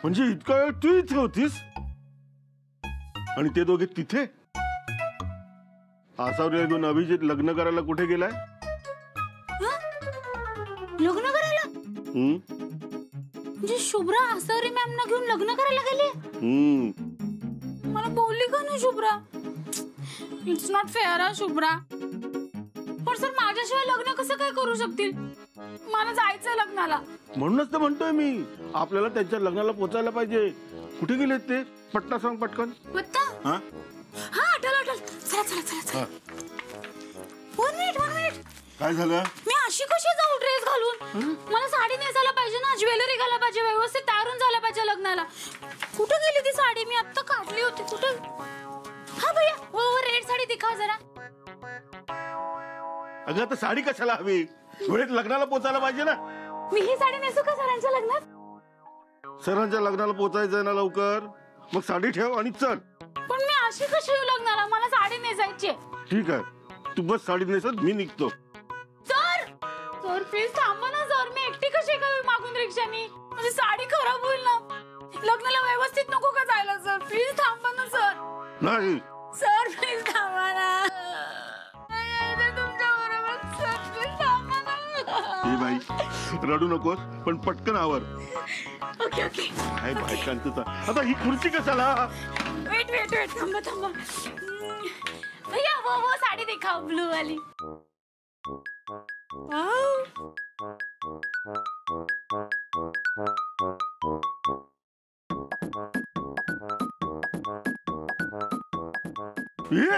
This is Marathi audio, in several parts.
म्हणजे इतका वेळ तू इथे होतीस आणि ते दोघे तिथे? आसावरी घेऊन अभिजित लग्न करायला कुठे गेलाय? लग्न करायला? म्हणजे शुभ्रा आसावरी मॅमना घेऊन लग्न करायला गेली? मला बोलली का नाही शुभ्रा? इट्स नॉट फेअर हा शुभ्रा. पण सर माझ्याशिवाय लग्न कसं काय करू शकतील? मला जायचं लग्नाला. म्हणूनच तर म्हणतोय मी, आपल्याला त्यांच्या लग्नाला पोचायला पाहिजे. कुठे गेलेत ते? पटना सांग पटकन. पत्ता? हा आठवलं. चला चला चला चला. 1 मिनिट. काय झालं? मी अशी कशी जाऊ ड्रेस घालून? मला साडी नेसायला पाहिजे ना, ज्वेलरी घालायला पाहिजे, व्यवस्थित तयारून झाला पाहिजे लग्नाला. कुठे गेली ती साडी? मी आता काढली होती. कुठे? हा भैया, वो रेड साडी दिखाव जरा. अगं आता साडी कशाला हवी? वेळेत लग्नाला पोचायला पाहिजे ना. मी ही साडी नेसू का सरांच्या लग्नात? सरांच्या लग्नाला पोचायचंय ना लवकर, मग साडी ठेव आणि चल. पण मी अशी कशी येऊ लग्नाला? मला साडी नेसायची. ठीक आहे, तू बस साडी नेसत, मी निघतो. सर प्लीज थांबा ना सर. मी एकटी कशी काय मागून रिक्षानी? माझी साडी खराब होईल ना. लग्नाला व्यवस्थित नको का जायला सर? प्लीज थांबा ना सर. नाही सर प्लीज थांबा ना. तुमच्या बरोबर सर प्लीज थांबा ना. बाई रडू नकोस, पण पटकन आवर. ओके. काय बायकांचं आता ही खुर्ची कशाला? वेट थांबा. भैया वो साडी दिखाओ, ब्लू वाली. ये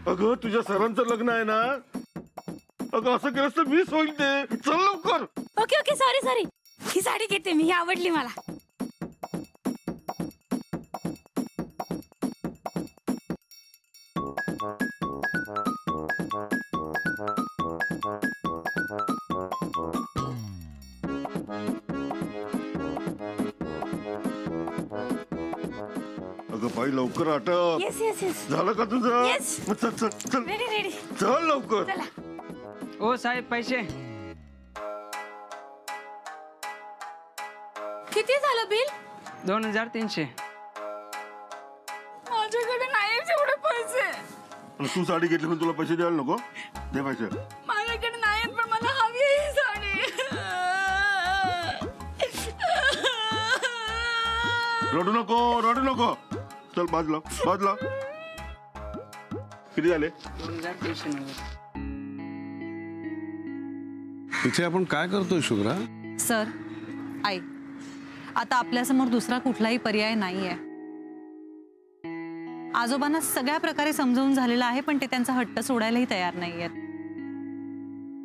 अगं तुझ्या सरांचं लग्न आहे ना. अगं असं केलंस तर मिस होईल ते. चल लवकर. Okay sorry. ही साडी घेते मी, ही आवडली मला. अगं बाई लवकर आटप. येस. झालं का तुझं? Yes. चल रेडी. चल लवकर. चला. ओ साहेब, पैसे किती झालं बिल? 2300. माझ्याकडे नाही एवढे पैसे. तू साडी घेतली पण तुला पैसे द्यायला नको? दे पैसे. माझ्याकडे नाही, पण मला हवी आहे ही साडी. रडू नको. चल बाजला. किती झाले? 2390. इथे आपण काय करतोय शुभ्रा? सर आई, आता आपल्यासमोर दुसरा कुठलाही पर्याय नाहीये. आजोबांना सगळ्या प्रकारे समजावून झालेलं आहे, पण ते त्यांचा हट्ट सोडायलाही तयार नाहीयेत.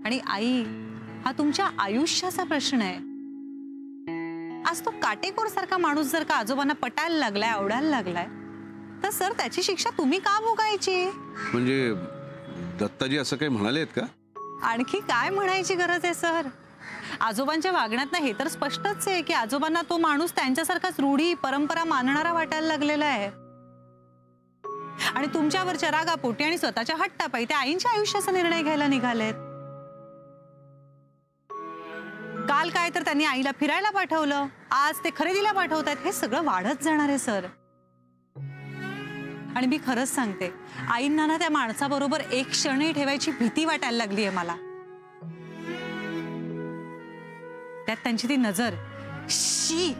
आणि आई, हा तुमच्या आयुष्याचा प्रश्न आहे. आज तो काटेकोर सारखा माणूस जर का आजोबांना पटायला लागलाय, आवडायला लागलाय, तर सर त्याची शिक्षा तुम्ही का भोगायची? म्हणजे दत्ताजी असं काही म्हणालेत का? आणखी काय म्हणायची गरज आहे सर? आजोबांच्या वागण्यातनं हे तर स्पष्टच आहे की आजोबांना तो माणूस त्यांच्यासारखाच रूढी परंपरा मानणारा वाटायला लागलेला आहे. आणि तुमच्यावरच्या रागापोटी आणि स्वतःच्या हट्टापायी त्या आईंच्या आयुष्याचा निर्णय घ्यायला निघालेत. काल काय तर त्यांनी आईला फिरायला पाठवलं, आज ते खरेदीला पाठवतात. हे सगळं वाढत जाणार आहे सर. आणि मी खरंच सांगते, आईंना ना त्या माणसाबरोबर एक क्षणही ठेवायची भीती वाटायला लागली आहे मला. त्यात त्यांची ती नजर, शी.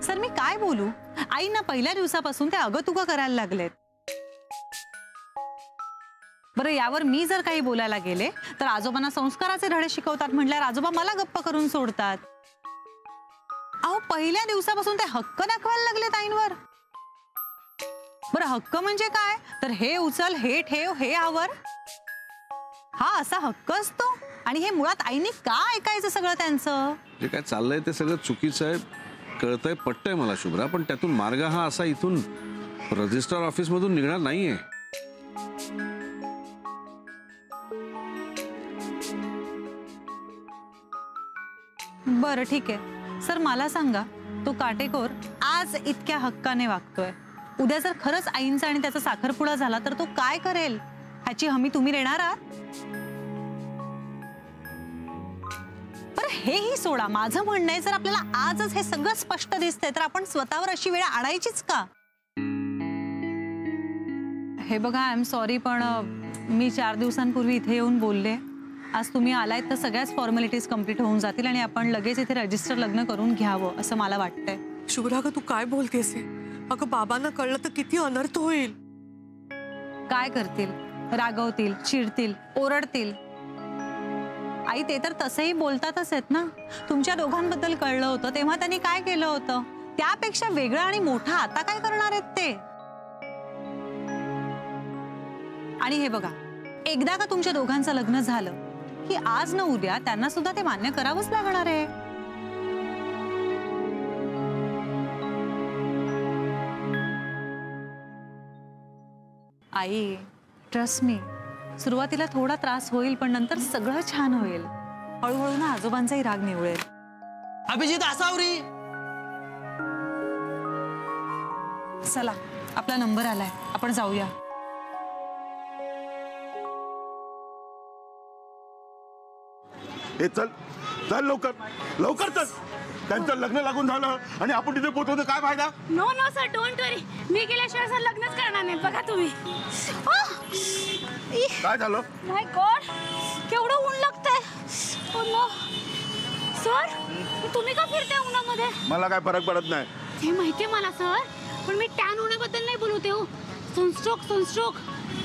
सर मी काय बोलू? आईंना पहिल्या दिवसापासून ते अगतुगं करायला लागलेत. बरं, यावर मी जर काही बोलायला गेले तर आजोबांना संस्काराचे धडे शिकवतात म्हटल्यावर आजोबा मला गप्प करून सोडतात. अहो, पहिल्या दिवसापासून ते हक्क दाखवायला लागलेत आईंवर. बरं, हक्क म्हणजे काय? तर हे उचल, हे ठेव, हे आवर, हा असा हक्क असतो. आणि हे मुळात आईने का ऐकायचं सगळं त्यांचं? जे काय चाललंय ते सगळं चुकीचं आहे, कळतंय, पटतंय मला शुभ्रा. पण त्यातून मार्ग हा असा इथून रजिस्ट्रार ऑफिस मधून निघणार नाहीये. बरं ठीक आहे सर, मला सांगा तो काटेकोर आज इतक्या हक्काने वागतोय, उद्या जर खरंच आईंचा आणि त्याचा साखरपुडा झाला तर तो काय करेल ह्याची हमी तुम्ही देणार आहात? पण हेही सोडा, माझं म्हणणं आहे जर आपल्याला आजच हे सगळं स्पष्ट दिसतंय तर आपण स्वतःवर अशी वेळ आणायचीच का? हे बघा, आय एम सॉरी, पण मी 4 दिवसांपूर्वी इथे येऊन बोलले. आज तुम्ही आलायत तर सगळ्याच फॉर्मॅलिटीज कम्प्लीट होऊन जातील आणि आपण लगेच इथे रजिस्टर लग्न करून घ्यावं असं मला वाटतंय. शुभ्रा, अगं तू काय बोलतेस? अगं बाबांना कळलं तर किती अनर्थ होईल. काय करतील? रागवतील, चिडतील, ओरडतील. आई, ते तर तसंही बोलतातच आहेत ना. तुमच्या दोघांबद्दल कळलं होतं तेव्हा त्यांनी काय केलं होतं, त्यापेक्षा वेगळं आणि मोठं आता काय करणार आहेत ते? आणि हे बघा, एकदा का तुमच्या दोघांचं लग्न झालं की आज न उद्या त्यांना सुद्धा ते मान्य करावंच लागणार आहे. आई, ट्रस्ट मी, सुरुवातीला थोडा त्रास होईल पण नंतर सगळं छान होईल. हळूहळू ना आजोबांचाही राग निवळेल. अभिजित असावरी, चला, आपला नंबर आलाय, आपण जाऊया. हे चल चल लवकर लवकर चल. त्यांचं लग्न लागून झालं आणि आपण तिथे पोहोचवतो, काय फायदा? No no sir, don't worry. मी गेल्याशिवाय सर लग्नच करणार नाही. बघा तुम्ही. काय झालं? माय गॉड, केवढं ऊन लागतंय. ओ नो सर, तुम्ही का फिरताय उन्हामध्ये? मला काय फरक पडत नाही. हे माहितीये मला सर, पण मी टॅन होण्याबद्दल नाही बोलते हो. Sunstroke sunstroke.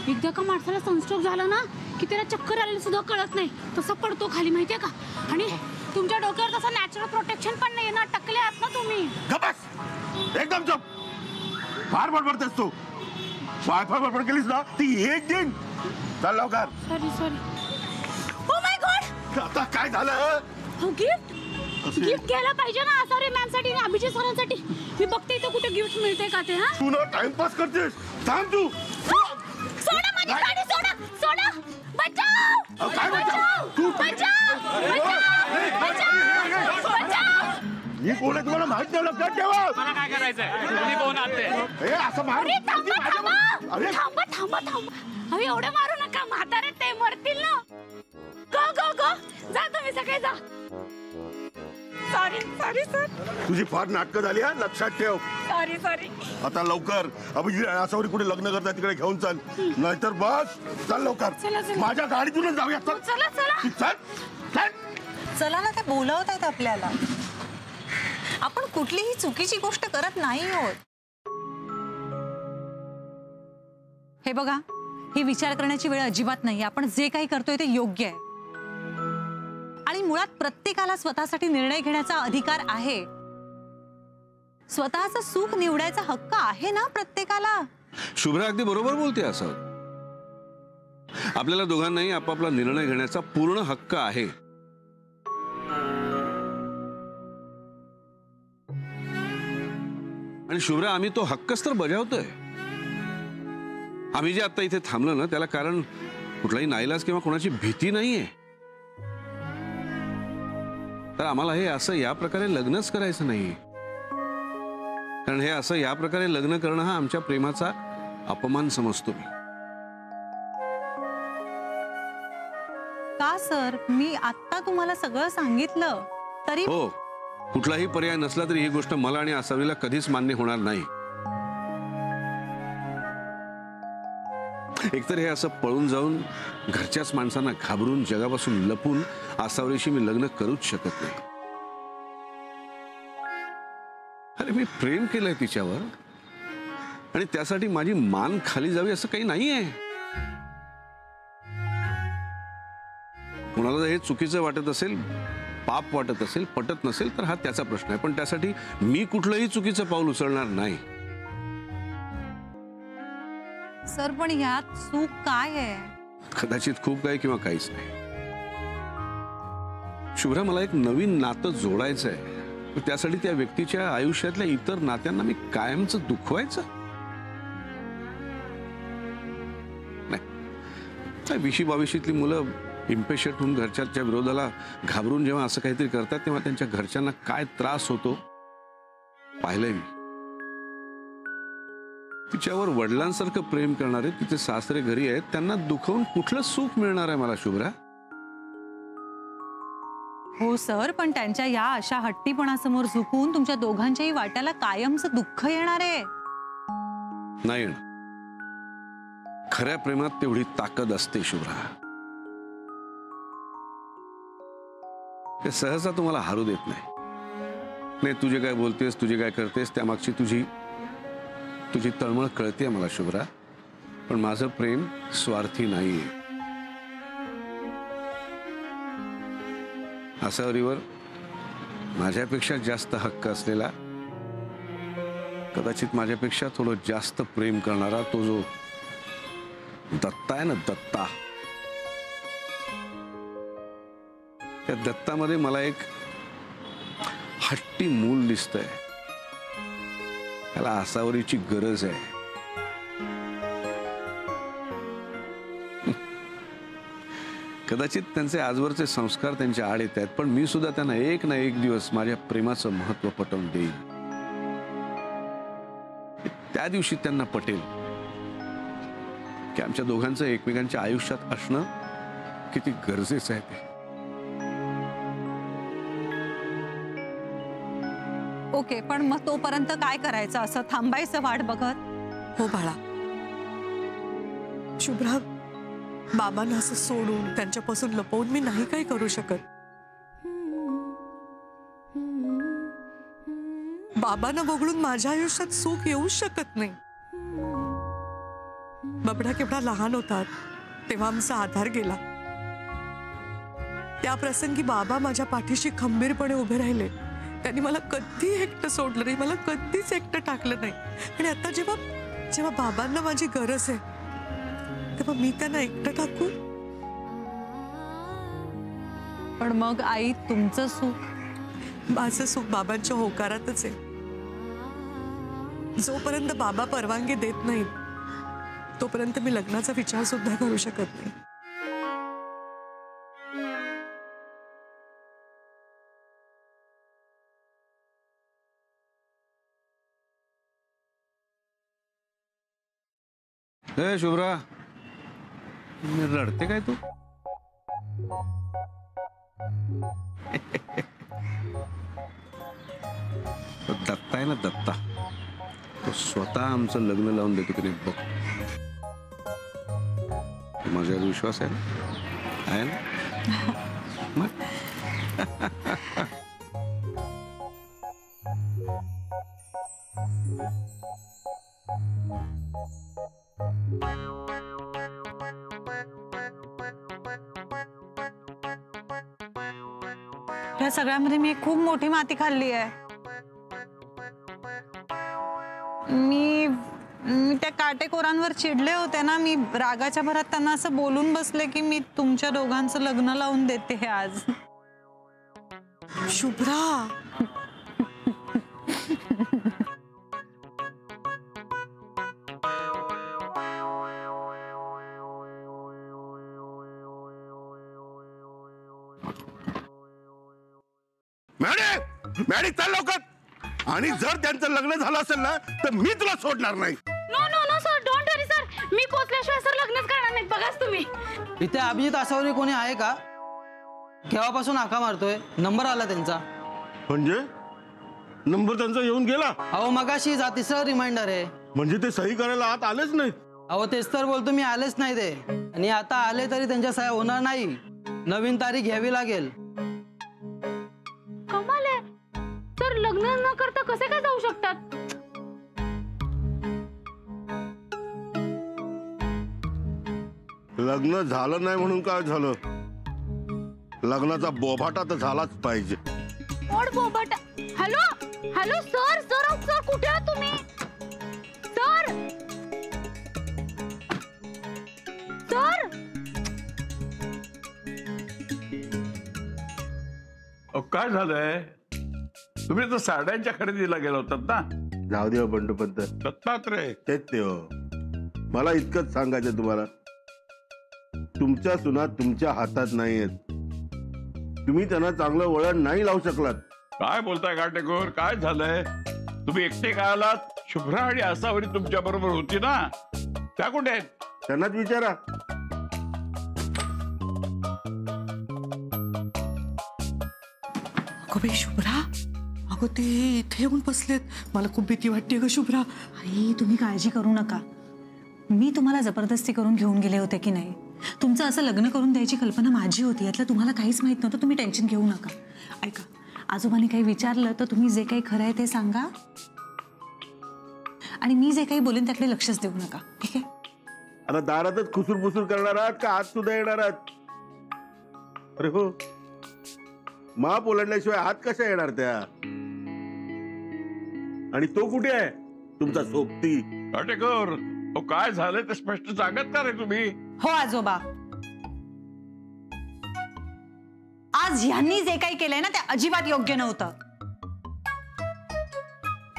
एकदा का माणसाला सनस्ट्रोक झाला ना की त्याला चक्कर आलेली सुद्धा कळत नाही, तसा पडतो खाली, माहितीये का? आणि तुमच्या डोक्यावर तसं नॅचरल प्रोटेक्शन पण नाही ना. टकले आहात ना तुम्ही. गप्प, एकदम चुप. फार बडबडतेस तू. फार बडबड केलीस ना ती एक दिन. चल लवकर. Sorry sorry. Oh my God, आता काय झालं? गिफ्ट गिफ्ट घ्यायला पाहिजे ना आसारी मॅम साठी आणि अभिजित सरांसाठी. मी बघते इथे कुठे गिफ्ट मिळते का ते. हा, तू ना टाइमपास करतेस. थांब तू. सोडा माझी गाडी, सोडा सोडा. बचाव, काय बचाव? तू बचाव, बचाव. मी कोण आहे तुम्हाला माहित नाही, लक्षात ठेवा. मला काय करायचंय? तुम्ही कोण आहात ते? हे असं मार. अरे थांबा थांबा. अरे थांबा थांबा थांबा. अरे एवढं मारू नका, म्हातारे ते मरतील ना. गो गो गो, जा तुम्ही सगळे जा. Sorry sorry sir. तुझी फार नाटकं झाली हा, लक्षात ठेव. Sorry sorry. आता लवकर अभिजित असावरी कुठे लग्न करतात तिकडे घेऊन चल, नाहीतर बस. चल लवकर. चला, चला. माझ्या गाडीतूनच जाऊया. चल चला चला. चल चल. चला ना, ते बोलवत आहेत आपल्याला. आपण कुठलीही चुकीची गोष्ट करत नाही आहोत. हे बघा, ही विचार करण्याची वेळ अजिबात नाही. आपण जे काही करतोय ते योग्य आहे आणि मुळात प्रत्येकाला स्वतःसाठी निर्णय घेण्याचा अधिकार आहे. स्वतःचं सुख निवडायचा हक्क आहे ना प्रत्येकाला. शुभ्रा अगदी बरोबर बोलते. असं आपल्याला दोघांनाही आपापला निर्णय घेण्याचा पूर्ण हक्क आहे. आणि शुभ्रा, आम्ही तो हक्कच तर बजावतोय. आम्ही जे आता इथे थांबलो ना त्याला कारण कुठलाही नाईलाज किंवा कोणाची भीती नाहीये. तर आम्हाला हे असं या प्रकारे लग्नच करायचं नाही. कारण हे असं या प्रकारे लग्न करणं हा आमच्या प्रेमाचा अपमान समजतो मी. का सर, मी आता तुम्हाला सगळं सांगितलं तरी. हो, कुठलाही पर्याय नसला तरी ही गोष्ट मला आणि आसावरीला कधीच मान्य होणार नाही. एकतर हे असं पळून जाऊन घरच्याच माणसांना घाबरून जगापासून लपून आसावरीशी मी लग्न करूच शकत नाही. अरे, मी प्रेम केलंय तिच्यावर आणि त्यासाठी माझी मान खाली जावी असं काही नाहीये. कुणाला जर हे चुकीचं वाटत असेल, पाप वाटत असेल, पटत नसेल तर हा त्याचा प्रश्न आहे. पण त्यासाठी मी कुठलंही चुकीचं पाऊल उचलणार नाही. सर, पण यात चूक काय आहे? कदाचित खूप काही किंवा काहीच नाही. शुभ्रा, मला एक नवीन नातं जोडायचं आहे. त्यासाठी त्या व्यक्तीच्या आयुष्यातल्या इतर नात्यांना मी कायमचं दुखवायचं नाही. 20-22ली मुलं इम्पेशंट होऊन घरच्याच्या विरोधाला घाबरून जेव्हा असं काहीतरी करतात तेव्हा त्यांच्या घरच्यांना काय त्रास होतो पाहिलंय मी. तिच्यावर वडिलांसारखं प्रेम करणारे तिचे सासरे घरी आहेत, त्यांना दुखवून कुठलं सुख मिळणार आहे मला शुभ्रा? हो सर, पण त्यांच्या या अशा हट्टीपणासमोर झुकून तुमच्या दोघांच्याही वाट्याला कायमचं दुःख येणार आहे. नाही येणार. खऱ्या प्रेमात तेवढी ताकद असते शुभ्रा. ते सहसा तुम्हाला हारू देत नाही. नाही, तुझे काय बोलतेस, तुझे काय करतेस, त्यामागची तुझी तळमळ कळते मला शुभ्रा. पण माझं प्रेम स्वार्थी नाहीये. आसावरीवर माझ्यापेक्षा जास्त हक्क असलेला, कदाचित माझ्यापेक्षा थोडं जास्त प्रेम करणारा तो जो दत्ता आहे ना, दत्ता, त्या दत्तामध्ये मला एक हट्टी मूल दिसतंय. त्याला आसावरीची गरज आहे. कदाचित त्यांचे आजवरचे संस्कार त्यांच्या आड येत आहेत, पण मी सुद्धा त्यांना एक ना एक दिवस माझ्या प्रेमाचं महत्व पटवून देईन. त्या दिवशी त्यांना पटेल की आमच्या दोघांचं एकमेकांच्या आयुष्यात असणं किती गरजेचं आहे ते. ओके, पण मग तोपर्यंत काय करायचं? असं थांबायचं वाट बघत? हो बाळा, शुभ्रा, बाबांना असं सोडून त्यांच्यापासून लपवून मी नाही काही करू शकत. बाबांना वगळून माझ्या आयुष्यात सुख येऊच शकत नाही. बबडा केवढा लहान होता तेव्हा आमचा आधार गेला. त्या प्रसंगी बाबा माझ्या पाठीशी खंबीरपणे उभे राहिले. त्यांनी मला कधी एकटं सोडलं नाही, मला कधीच एकटं टाकलं नाही. आणि आता जेव्हा बाबांना माझी गरज आहे तेव्हा मी त्यांना एकटं टाकू? पण मग आई, तुमचं सुख? माझं सुख बाबांच्या होकारातच आहे. जोपर्यंत बाबा परवानगी देत नाहीत तोपर्यंत मी लग्नाचा विचार सुद्धा करू शकत नाही. हे शुभ्रा, रडते काय तू? दत्ता आहे ना, दत्ता, तो स्वतः आमचं लग्न लावून देतो की नाही बघ. माझ्यावर विश्वास आहे ना? आहे ना? मग या सगळ्यामध्ये मी खूप मोठी माती खाल्ली आहे. मी त्या काटेकोरांवर चिडले होते ना. मी रागाच्या भरात त्यांना असं बोलून बसले की मी तुमच्या दोघांचं लग्न लावून देते आज. शुभ्रा, मॅडी चल लवकर. आणि जर त्यांचं लग्न झालं असेल ना तर मी तुला सोडणार नाही. No no no sir, don't worry sir. मी पोचल्याशिवाय सर लग्नच करणार नाहीत. बघाच तुम्ही. इथे अभिजित आसावरी कोणी आहे का? केव्हापासून हाका मारतोय? नंबर आला त्यांचा. म्हणजे नंबर त्यांचा येऊन गेला? अहो मगाशी तिसरा रिमाइंडर आहे. म्हणजे ते सही करायला आत आलेच नाही? अहो तेच तर बोलतो मी, आलेच नाही ते. आणि आता आले तरी त्यांच्या सह्या होणार नाही. नवीन तारीख घ्यावी लागेल. कमाल आहे सर, लग्न न करता कसे काय जाऊ शकतात? लग्न झालं नाही म्हणून काय झालं? लग्नाचा बोभाटा तर झालाच पाहिजे. ओढ बोबट. Hello hello sir, sir sir कुठे आहात तुम्ही? सर सर काय झालंय? तुम्ही तर साड्यांच्या खरेदीला गेला होतात ना? जाऊ दे बंडू पंत. दत्तात्रय तेच ते हो. मला इतकंच सांगायचं तुम्हाला, तुमच्या सुना तुमच्या हातात नाहीयेत. तुम्ही त्यांना चांगलं वळण नाही लावू शकलात. काय बोलताय काटेकोर? काय झालंय? तुम्ही एकटे का आलात? शुभ्रा आणि आसावरी तुमच्या बरोबर होती ना, त्या कुठे आहेत? त्यांनाच विचारा. अगं बाई शुभ्रा, अगं ते इथे येऊन बसलेत. मला खूप भीती वाटते ग शुभ्रा. आई तुम्ही काळजी करू नका. मी तुम्हाला जबरदस्ती करून घेऊन गेले होते की नाही? तुमचं असं लग्न करून द्यायची कल्पना माझी होती, यातलं तुम्हाला काहीच माहित नव्हतं. तुम्ही टेन्शन घेऊ नका. ऐका, आजोबांनी काही विचारलं तर तुम्ही जे काही खरं आहे ते सांगा आणि मी जे काही बोलेन त्याकडे लक्षच देऊ नका, ठीक आहे? आता दारातच खुसूर फुसूर करणार आहात का आत सुद्धा येणार आहात? अरे हो, माप ओलांडल्याशिवाय आत कशा येणार त्या? आणि तो कुठे आहे तुमचा सोबती? काटेकर, काय झालंय ते स्पष्ट सांगत का रे तुम्ही? हो आजोबा, आज ह्यांनी जे काही केलंय ना ते अजिबात योग्य नव्हतं.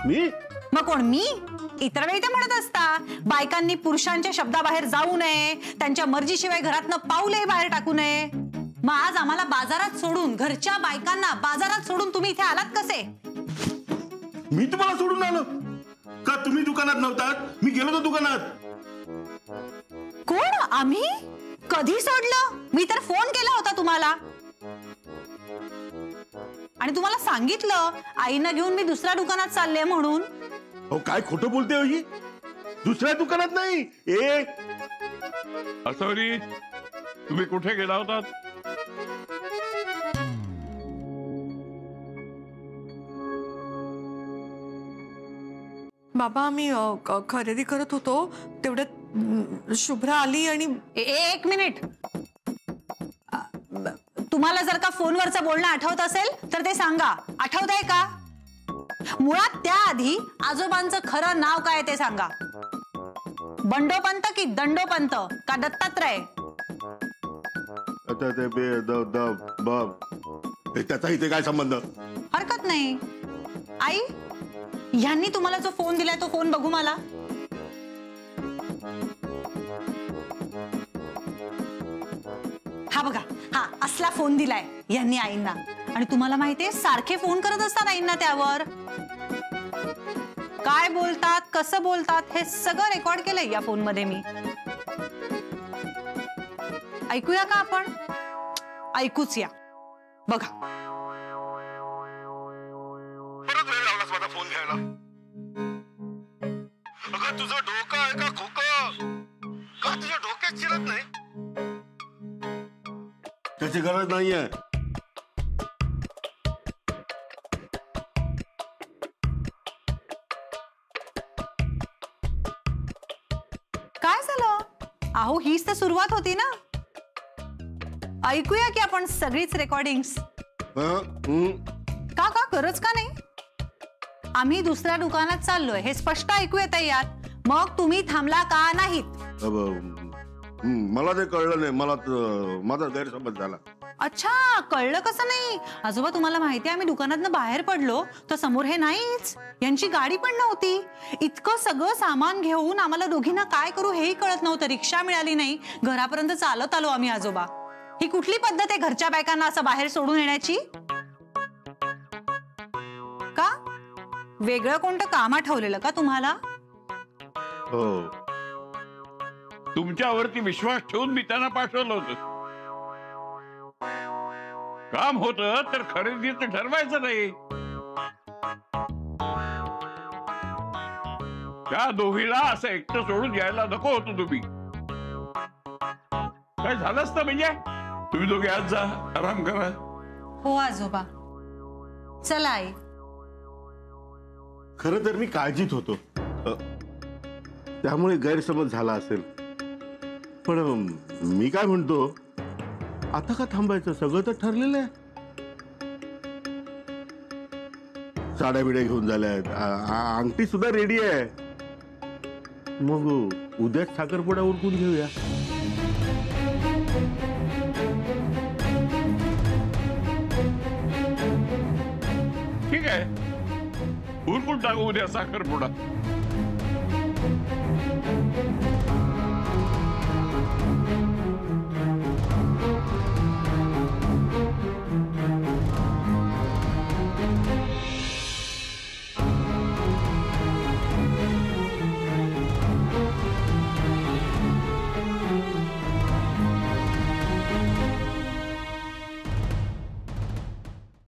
मी मग कोण? मी इतर वेळी ते म्हणत असता बायकांनी पुरुषांच्या शब्दाबाहेर जाऊ नये, त्यांच्या मर्जीशिवाय घरातनं पाऊलही बाहेर टाकू नये. मग आज आम्हाला बाजारात सोडून, घरच्या बायकांना बाजारात सोडून तुम्ही इथे आलात कसे? मी तुम्हाला सोडून आलो का? तुम्ही दुकानात नव्हतात, मी गेलो होतो दुकानात. कोण? आम्ही कधी सोडलं? मी तर फोन केला होता तुम्हाला आणि तुम्हाला सांगितलं आईना घेऊन मी दुसऱ्या दुकानात चालले म्हणून. हो, काय खोटं बोलते हो ही? दुसऱ्या दुकानात नाही. आसावरी, तुम्ही कुठे गेला होतात? बाबा आम्ही खरेदी करत होतो, तेवढ्यात शुभ्रा आली आणि एक मिनिट. तुम्हाला जर का फोनवरचं बोलणं आठवत असेल तर ते सांगा. आठवतंय का? मुळात त्याआधी आजोबांचं खरं नाव काय ते सांगा. बंडोपंत की दंडोपंत का दत्तात्रय? आता ते त्याचा इथे काय संबंध? हरकत नाही. आई, ह्यांनी तुम्हाला जो फोन दिलाय तो फोन बघू मला. हा बघा, हा असला फोन दिलाय यांनी आईंना. आणि तुम्हाला माहितीये सारखे फोन करत असतात आईंना त्यावर. काय बोलतात, कसं बोलतात हे सगळं रेकॉर्ड केलंय या फोन मध्ये मी. ऐकूया का आपण? ऐकूच या. बघा. परत वेळ लावलास माझा फोन घ्यायला. अगं तुझं डोकं आहे का खोकं? का तुझ्या डोक्यात शिरत नाही? त्याची गरज नाहीये. काय झालं? अहो हीच तर सुरुवात होती ना. ऐकूया की आपण सगळीच रेकॉर्डिंग्स. का का गरज का नाही? आम्ही दुसऱ्या दुकानात चाललोय हे स्पष्ट ऐकू येतंय यात. मग तुम्ही थांबला का नाहीत? मला ते कळलं नाही. मला माझा गैरसमज झाला. अच्छा, कळलं कसं नाही? आजोबा तुम्हाला माहिती आहे आम्ही दुकानातनं बाहेर पडलो तर समोर हे नाहीच. यांची गाडी पण नव्हती. इतकं सगळं सामान घेऊन आम्हाला दोघींना काय करू हेही कळत नव्हतं. रिक्षा मिळाली नाही, घरापर्यंत चालत आलो आम्ही. आजोबा, ही कुठली पद्धत आहे घरच्या बायकांना असं बाहेर सोडून येण्याची? का वेगळं कोणतं काम आठवलेलं का तुम्हाला? हो, तुमच्यावरती विश्वास ठेवून मी त्यांना पाठवलं होतं. काम होतं तर खरेदीचं ठरवायचं नाही. त्या दोघीला असं एकटं सोडून यायला नको होतं तुम्ही. काय झालं असतं म्हणजे? तुम्ही दोघे आज जा, आराम करा. हो आजोबा. चला आई. खरं तर मी काळजीत होतो, त्यामुळे गैरसमज झाला असेल. पण मी काय म्हणतो, आता का थांबायचं? सगळं तर ठरलेलं आहे. साड्या बिड्या घेऊन झाल्यात, अंगठी सुद्धा रेडी आहे. मग उद्याच साखरपुडा उरकून घेऊया. ठीक आहे, उरकून टाकू उद्या साखरपुडा.